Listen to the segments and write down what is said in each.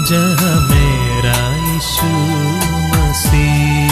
जहाँ मेरा यीशु मसीह।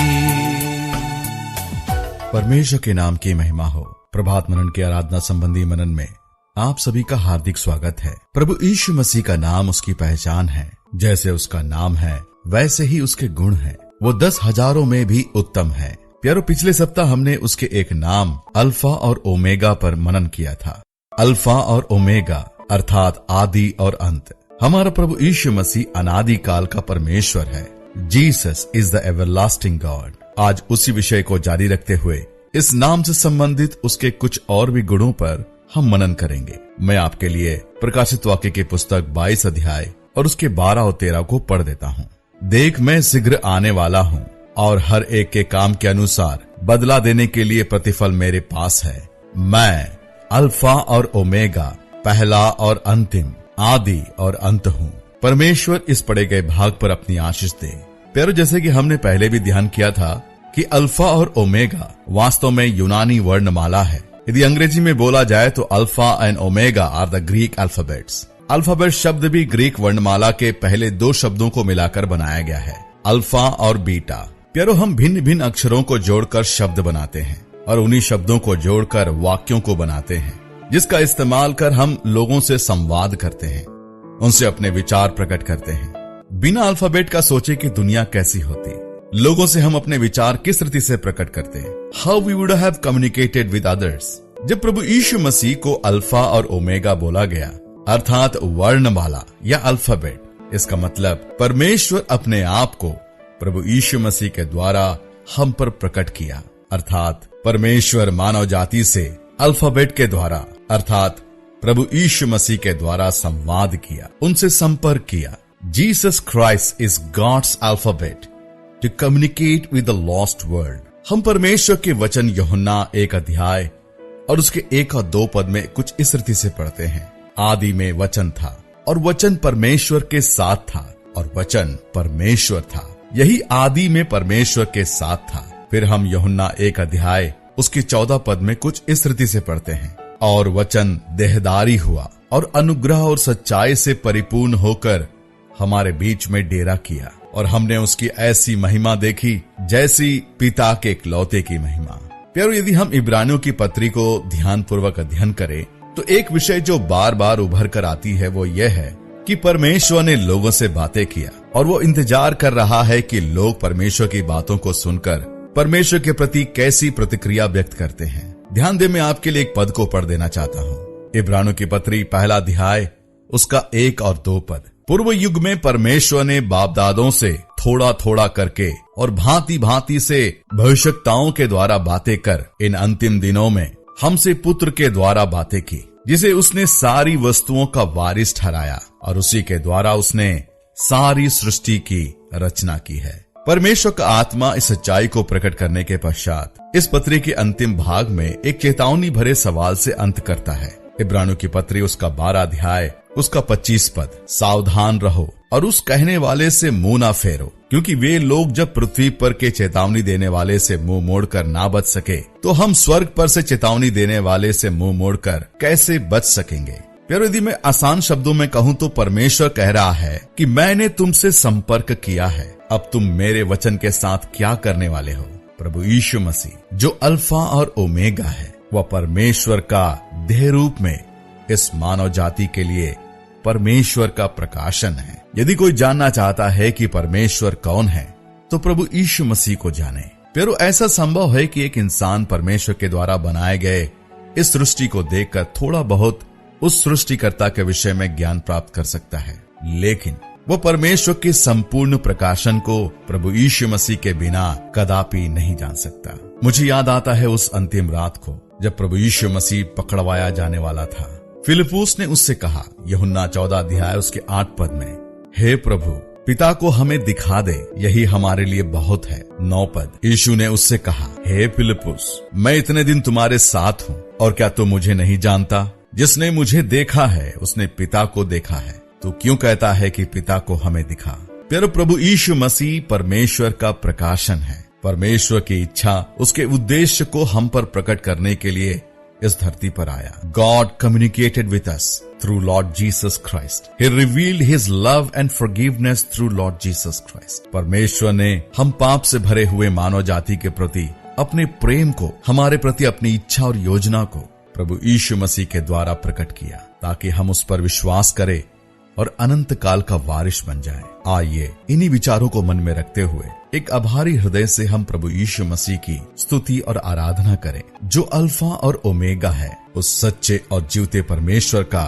परमेश्वर के नाम की महिमा हो। प्रभात मनन के आराधना संबंधी मनन में आप सभी का हार्दिक स्वागत है। प्रभु यीशु मसीह का नाम उसकी पहचान है। जैसे उसका नाम है वैसे ही उसके गुण हैं। वो 10,000 में भी उत्तम है। प्यारो, पिछले सप्ताह हमने उसके एक नाम अल्फा और ओमेगा पर मनन किया था। अल्फा और ओमेगा अर्थात आदि और अंत। हमारा प्रभु यीशु मसीह अनादि काल का परमेश्वर है। Jesus is the everlasting God. आज उसी विषय को जारी रखते हुए इस नाम से संबंधित उसके कुछ और भी गुणों पर हम मनन करेंगे। मैं आपके लिए प्रकाशित वाक्य की पुस्तक 22 अध्याय और उसके 12 और 13 को पढ़ देता हूँ। देख, मैं शीघ्र आने वाला हूँ और हर एक के काम के अनुसार बदला देने के लिए प्रतिफल मेरे पास है। मैं अल्फा और ओमेगा, पहला और अंतिम, आदि और अंत हूँ। परमेश्वर इस पढ़े गए भाग पर अपनी आशीष दे। प्यारो, जैसे कि हमने पहले भी ध्यान किया था कि अल्फा और ओमेगा वास्तव में यूनानी वर्णमाला है। यदि अंग्रेजी में बोला जाए तो alpha and omega are the Greek alphabets. Alphabet शब्द भी ग्रीक वर्णमाला के पहले 2 शब्दों को मिलाकर बनाया गया है, अल्फा और बीटा। प्यारो, हम भिन्न भिन्न अक्षरों को जोड़कर शब्द बनाते हैं और उन्हीं शब्दों को जोड़कर वाक्यों को बनाते हैं, जिसका इस्तेमाल कर हम लोगों से संवाद करते हैं, उनसे अपने विचार प्रकट करते हैं। बिना अल्फाबेट का सोचे कि दुनिया कैसी होती, लोगों से हम अपने विचार किस रीति से प्रकट करते हैं। How we would have communicated with others. जब प्रभु यीशु मसीह को अल्फा और ओमेगा बोला गया अर्थात वर्णमाला या अल्फाबेट, इसका मतलब परमेश्वर अपने आप को प्रभु यीशु मसीह के द्वारा हम पर प्रकट किया। अर्थात परमेश्वर मानव जाति से अल्फाबेट के द्वारा अर्थात प्रभु यीशु मसीह के द्वारा संवाद किया, उनसे संपर्क किया। Jesus Christ is God's alphabet to communicate with the lost world. हम परमेश्वर के वचन यूहन्ना 1 अध्याय और उसके 1 और 2 पद में कुछ इस रीति से पढ़ते हैं। आदि में वचन था और वचन परमेश्वर के साथ था और वचन परमेश्वर था। यही आदि में परमेश्वर के साथ था। फिर हम यूहन्ना 1 अध्याय उसके 14 पद में कुछ इस रीति से पढ़ते हैं। और वचन देहधारी हुआ और अनुग्रह और सच्चाई से परिपूर्ण होकर हमारे बीच में डेरा किया और हमने उसकी ऐसी महिमा देखी जैसी पिता के इकलौते की महिमा। प्यारो, यदि हम इब्रानियों की पत्री को ध्यानपूर्वक अध्ययन करें तो एक विषय जो बार बार उभर कर आती है वो यह है कि परमेश्वर ने लोगों से बातें किया और वो इंतजार कर रहा है कि लोग परमेश्वर की बातों को सुनकर परमेश्वर के प्रति कैसी प्रतिक्रिया व्यक्त करते हैं। ध्यान दे, मैं आपके लिए एक पद को पढ़ देना चाहता हूँ। इब्रानियों की पत्री 1 अध्याय उसका 1 और 2 पद। पूर्व युग में परमेश्वर ने बाप दादों से थोड़ा थोड़ा करके और भांति भांति से भविष्यवक्ताओं के द्वारा बातें कर इन अंतिम दिनों में हमसे पुत्र के द्वारा बातें की, जिसे उसने सारी वस्तुओं का वारिस ठहराया और उसी के द्वारा उसने सारी सृष्टि की रचना की है। परमेश्वर का आत्मा इस सच्चाई को प्रकट करने के पश्चात इस पत्री के अंतिम भाग में एक चेतावनी भरे सवाल से अंत करता है। इब्रानियों की पत्री उसका 12 अध्याय उसका 25 पद। सावधान रहो और उस कहने वाले से मुंह ना फेरो, क्योंकि वे लोग जब पृथ्वी पर के चेतावनी देने वाले से मुंह मोड़कर ना बच सके तो हम स्वर्ग पर से चेतावनी देने वाले से मुंह मोड़कर कैसे बच सकेंगे। प्यारो, यदि मैं आसान शब्दों में कहूँ तो परमेश्वर कह रहा है कि मैंने तुमसे संपर्क किया है, अब तुम मेरे वचन के साथ क्या करने वाले हो। प्रभु यीशु मसीह जो अल्फा और ओमेगा है, वह परमेश्वर का देह रूप में इस मानव जाति के लिए परमेश्वर का प्रकाशन है। यदि कोई जानना चाहता है कि परमेश्वर कौन है तो प्रभु यीशु मसीह को जाने। प्यारो, ऐसा संभव है कि एक इंसान परमेश्वर के द्वारा बनाए गए इस सृष्टि को देखकर थोड़ा बहुत उस सृष्टिकर्ता के विषय में ज्ञान प्राप्त कर सकता है, लेकिन वो परमेश्वर के संपूर्ण प्रकाशन को प्रभु यीशु मसीह के बिना कदापि नहीं जान सकता। मुझे याद आता है उस अंतिम रात को जब प्रभु यीशु मसीह पकड़वाया जाने वाला था। फिलिप्पुस ने उससे कहा, यूहन्ना 14 अध्याय उसके 8 पद में, हे प्रभु, पिता को हमें दिखा दे, यही हमारे लिए बहुत है। 9 पद। यीशु ने उससे कहा, हे फिलिप्पुस, मैं इतने दिन तुम्हारे साथ हूँ और क्या तू मुझे नहीं जानता? जिसने मुझे देखा है उसने पिता को देखा है। तू क्यों कहता है कि पिता को हमें दिखा? प्यारे, प्रभु यीशु मसीह परमेश्वर का प्रकाशन है। परमेश्वर की इच्छा, उसके उद्देश्य को हम पर प्रकट करने के लिए इस धरती पर आया। God communicated with us through Lord Jesus Christ. He revealed his love and forgiveness through Lord Jesus Christ. परमेश्वर ने हम पाप से भरे हुए मानव जाति के प्रति अपने प्रेम को, हमारे प्रति अपनी इच्छा और योजना को प्रभु यीशु मसीह के द्वारा प्रकट किया, ताकि हम उस पर विश्वास करें और अनंत काल का वारिस बन जाए। आइए इन्हीं विचारों को मन में रखते हुए एक आभारी हृदय से हम प्रभु यीशु मसीह की स्तुति और आराधना करें, जो अल्फा और ओमेगा है, उस सच्चे और जीवते परमेश्वर का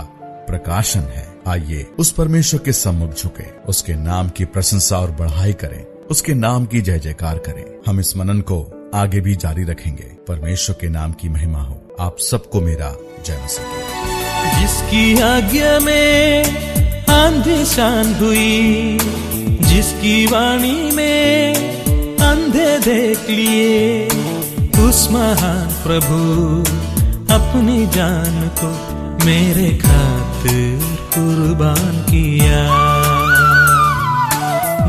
प्रकाशन है। आइए उस परमेश्वर के सम्मुख झुके, उसके नाम की प्रशंसा और बढ़ाई करें, उसके नाम की जय जयकार करें। हम इस मनन को आगे भी जारी रखेंगे। परमेश्वर के नाम की महिमा हो। आप सबको मेरा जय मसीह। जिसकी आज्ञा में आंधी शांत हुई, जिसकी वाणी में अंधे देख लिए, उस महान प्रभु अपनी जान को मेरे खातिर कुर्बान किया।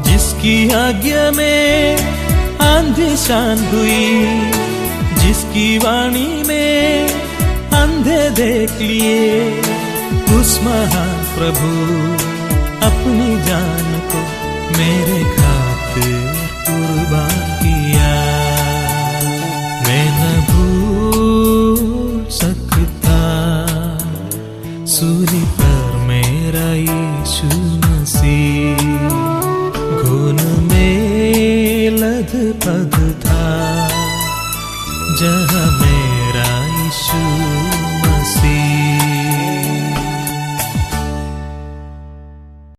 जिसकी आज्ञा में आंधी शांत हुई, जिसकी वाणी में अंधे देख लिए, उस महान प्रभु अपनी जान को मेरे खातिर कुर्बान किया। मैं न भूल सकता सूली पर मेरा यीशु मसीह, घुन में लदपद था जहाँ मेरा यीशु